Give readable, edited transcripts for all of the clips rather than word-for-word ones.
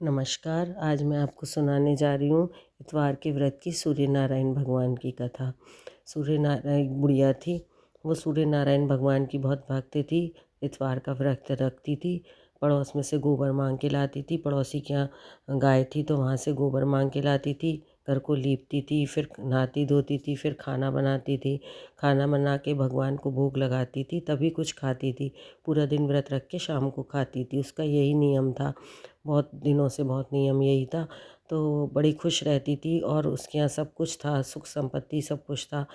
नमस्कार। आज मैं आपको सुनाने जा रही हूँ इतवार के व्रत की सूर्य नारायण भगवान की कथा। सूर्य नारायण एक बुढ़िया थी। वो सूर्य नारायण भगवान की बहुत भक्त थी। इतवार का व्रत रखती थी। पड़ोस में से गोबर मांग के लाती थी। पड़ोसी के यहाँ गाय थी तो वहाँ से गोबर मांग के लाती थी। घर को लीपती थी, फिर नहाती धोती थी, फिर खाना बनाती थी। खाना बना के भगवान को भोग लगाती थी, तभी कुछ खाती थी। पूरा दिन व्रत रख के शाम को खाती थी। उसका यही नियम था। बहुत दिनों से बहुत नियम यही था। तो बड़ी खुश रहती थी और उसके यहाँ सब कुछ था, सुख संपत्ति सब कुछ था।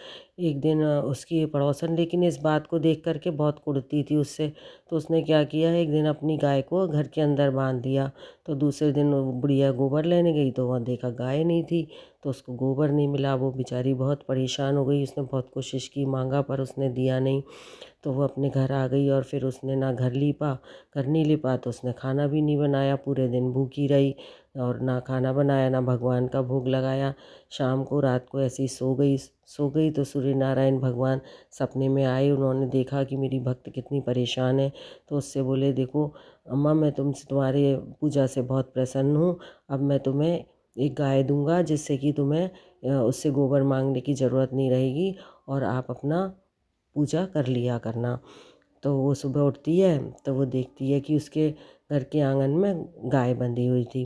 एक दिन उसकी पड़ोसन लेकिन इस बात को देख कर के बहुत कुढ़ती थी उससे। तो उसने क्या किया, एक दिन अपनी गाय को घर के अंदर बांध दिया। तो दूसरे दिन वो बुढ़िया गोबर लेने गई तो वहाँ देखा गाय नहीं थी। तो उसको गोबर नहीं मिला। वो बेचारी बहुत परेशान हो गई। उसने बहुत कोशिश की, मांगा, पर उसने दिया नहीं। तो वो अपने घर आ गई और फिर उसने ना घर नहीं लिपा तो उसने खाना भी नहीं बनाया। पूरे दिन भूखी रही और ना खाना बनाया ना भगवान का भोग लगाया। शाम को रात को ऐसे ही सो गई तो सूर्य नारायण भगवान सपने में आए। उन्होंने देखा कि मेरी भक्त कितनी परेशान है। तो उससे बोले, देखो अम्मा, मैं तुमसे तुम्हारे पूजा से बहुत प्रसन्न हूँ। अब मैं तुम्हें एक गाय दूंगा जिससे कि तुम्हें उससे गोबर मांगने की ज़रूरत नहीं रहेगी और आप अपना पूजा कर लिया करना। तो वो सुबह उठती है तो वो देखती है कि उसके घर के आंगन में गाय बंधी हुई थी।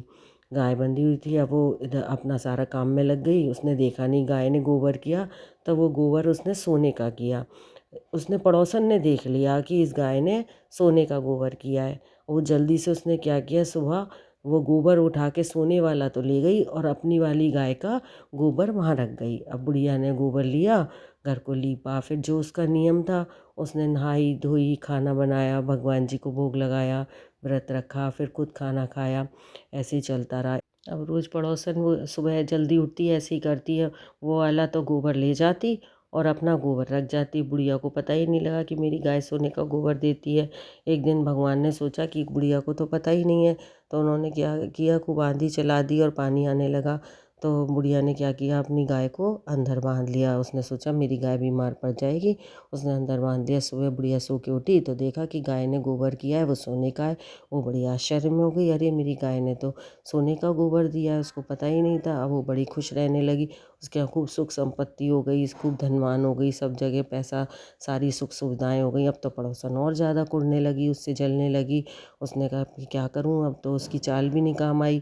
अब वो इधर अपना सारा काम में लग गई। उसने देखा नहीं गाय ने गोबर किया। तो वो गोबर उसने सोने का किया। उसने पड़ोसन ने देख लिया कि इस गाय ने सोने का गोबर किया है। वो जल्दी से उसने क्या किया, सुबह वो गोबर उठा के सोने वाला तो ले गई और अपनी वाली गाय का गोबर वहाँ रख गई। अब बुढ़िया ने गोबर लिया, घर को लीपा, फिर जो उसका नियम था उसने नहाई धोई, खाना बनाया, भगवान जी को भोग लगाया, व्रत रखा, फिर खुद खाना खाया। ऐसे ही चलता रहा। अब रोज़ पड़ोसन वो सुबह जल्दी उठती है, ऐसे ही करती है। वो वाला तो गोबर ले जाती और अपना गोबर रख जाती। बुढ़िया को पता ही नहीं लगा कि मेरी गाय सोने का गोबर देती है। एक दिन भगवान ने सोचा कि बुढ़िया को तो पता ही नहीं है। तो उन्होंने क्या किया, खूब आंधी चला दी और पानी आने लगा। तो बुढ़िया ने क्या किया, अपनी गाय को अंदर बांध लिया। उसने सोचा मेरी गाय बीमार पड़ जाएगी। उसने अंदर बांध दिया। सुबह बुढ़िया सो के उठी तो देखा कि गाय ने गोबर किया है, वो सोने का है। वो बड़ी आश्चर्य में हो गई, अरे मेरी गाय ने तो सोने का गोबर दिया है, उसको पता ही नहीं था। अब वो बड़ी खुश रहने लगी। उसके यहाँ खूब सुख संपत्ति हो गई, खूब धनवान हो गई, सब जगह पैसा, सारी सुख सुविधाएं हो गई। अब तो पड़ोसन और ज़्यादा कुढ़ने लगी, उससे जलने लगी। उसने कहा कि क्या करूँ, अब तो उसकी चाल भी नहीं काम आई।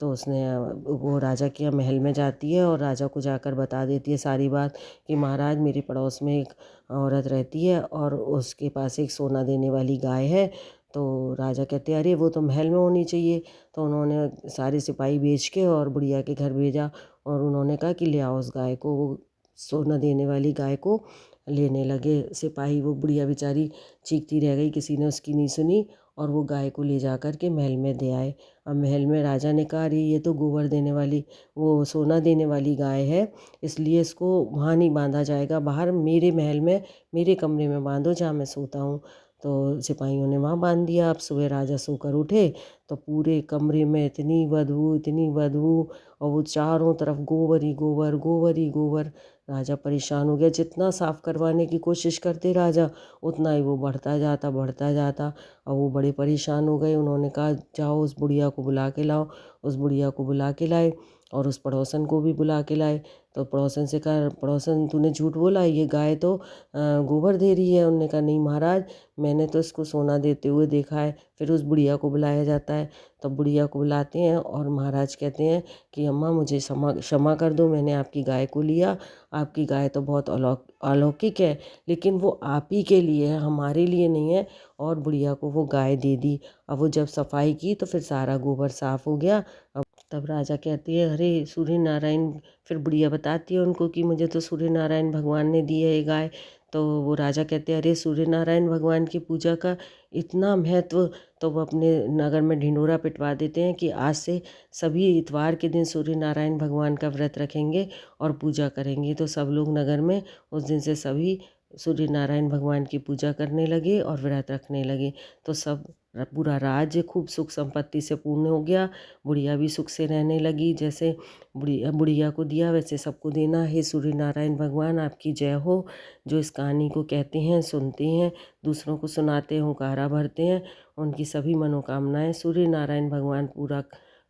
तो उसने वो राजा के यहाँ महल में जाती है और राजा को जाकर बता देती है सारी बात कि महाराज, मेरे पड़ोस में एक औरत रहती है और उसके पास एक सोना देने वाली गाय है। तो राजा कहते हैं, अरे वो तो महल में होनी चाहिए। तो उन्होंने सारे सिपाही भेज के और बुढ़िया के घर भेजा और उन्होंने कहा कि ले आओ उस गाय को। वो सोना देने वाली गाय को लेने लगे सिपाही। वो बुढ़िया बेचारी चीखती रह गई, किसी ने उसकी नहीं सुनी और वो गाय को ले जा कर के महल में दे आए। अब महल में राजा ने कहा, अरे ये तो गोबर देने वाली, वो सोना देने वाली गाय है, इसलिए इसको वहाँ नहीं बांधा जाएगा, बाहर मेरे महल में मेरे कमरे में बांधो जहाँ मैं सोता हूँ। तो सिपाहियों ने वहाँ बांध दिया। अब सुबह राजा सोकर उठे तो पूरे कमरे में इतनी बदबू, इतनी बदबू, और वो चारों तरफ गोबर ही गोबर, गोबर ही गोबर। राजा परेशान हो गया। जितना साफ करवाने की कोशिश करते राजा, उतना ही वो बढ़ता जाता, बढ़ता जाता। और वो बड़े परेशान हो गए। उन्होंने कहा, जाओ उस बुढ़िया को बुला के लाओ। उस बुढ़िया को बुला के लाए और उस पड़ोसन को भी बुला के लाए। तो पड़ोसन से कहा, पड़ोसन तूने झूठ बोला, ये गाय तो गोबर दे रही है। उन्होंने कहा, नहीं महाराज, मैंने तो इसको सोना देते हुए देखा है। फिर उस बुढ़िया को बुलाया जाता है। तब बुढ़िया को बुलाते हैं और महाराज कहते हैं कि अम्मा, मुझे क्षमा क्षमा कर दो, मैंने आपकी गाय को लिया। आपकी गाय तो बहुत अलौकिक है, लेकिन वो आप ही के लिए है, हमारे लिए नहीं है। और बुढ़िया को वो गाय दे दी। अब वो जब सफाई की तो फिर सारा गोबर साफ हो गया। अब तब राजा कहती है, अरे सूर्य नारायण, फिर बुढ़िया बताती है उनको कि मुझे तो सूर्य नारायण भगवान ने दी है ये गाय। तो वो राजा कहते हैं, अरे सूर्य नारायण भगवान की पूजा का इतना महत्व। तो वो अपने नगर में ढिंढोरा पिटवा देते हैं कि आज से सभी इतवार के दिन सूर्य नारायण भगवान का व्रत रखेंगे और पूजा करेंगे। तो सब लोग नगर में उस दिन से सभी सूर्य नारायण भगवान की पूजा करने लगे और व्रत रखने लगे। तो सब पूरा राज्य खूब सुख संपत्ति से पूर्ण हो गया। बुढ़िया भी सुख से रहने लगी। जैसे बुढ़िया को दिया वैसे सबको देना। हे सूर्य नारायण भगवान, आपकी जय हो। जो इस कहानी को कहते हैं, सुनते हैं, दूसरों को सुनाते हैं, हुंकारा भरते हैं, उनकी सभी मनोकामनाएं सूर्य नारायण भगवान पूरा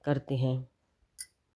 करते हैं।